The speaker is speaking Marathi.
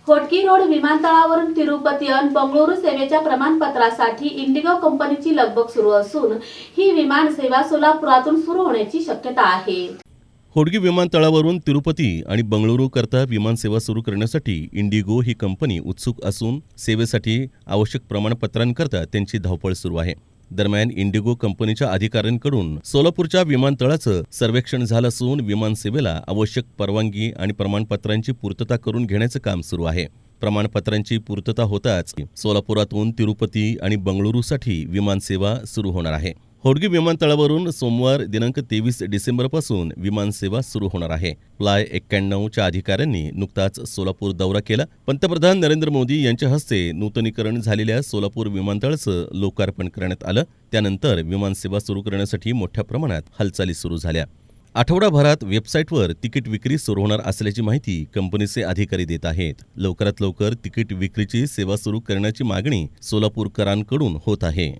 होटगी रोड विमानतळावरून तिरुपती आणि बंगळुरू सेवेच्या प्रमाणपत्रासाठी इंडिगो कंपनीची लगबग सुरू असून ही विमान सेवा सोलापुरातून सुरू होण्याची शक्यता आहे। होडगी विमानतळावरून तिरुपती आणि बंगळुरू करता विमानसेवा सुरू करण्यासाठी इंडिगो ही कंपनी उत्सुक असून सेवेसाठी आवश्यक प्रमाणपत्रांकरता त्यांची धावपळ सुरू आहे। दरम्यान इंडिगो कंपनीच्या अधिकाऱ्यांकडून सोलापूरच्या विमानतळाचं सर्वेक्षण झालं असून विमानसेवेला आवश्यक परवानगी आणि प्रमाणपत्रांची पूर्तता करून घेण्याचं काम सुरू आहे। प्रमाणपत्रांची पूर्तता होताच सोलापुरातून तिरुपती आणि बंगळुरूसाठी विमानसेवा सुरू होणार आहे। होडगी विमानतळावरून सोमवार दिनांक 23 डिसेंबरपासून विमानसेवा सुरू होणार आहे। फ्लाय 91च्या अधिकाऱ्यांनी नुकताच सोलापूर दौरा केला। पंतप्रधान नरेंद्र मोदी यांच्या हस्ते नूतनीकरण झालेल्या सोलापूर विमानतळाचं लोकार्पण करण्यात आलं। त्यानंतर विमानसेवा सुरू करण्यासाठी मोठ्या प्रमाणात हालचाली सुरू झाल्या। आठवडाभरात वेबसाईटवर तिकीट विक्री सुरू होणार असल्याची माहिती कंपनीचे अधिकारी देत आहेत। लवकरात लवकर तिकीट विक्रीची सेवा सुरू करण्याची मागणी सोलापूरकरांकडून होत आहे।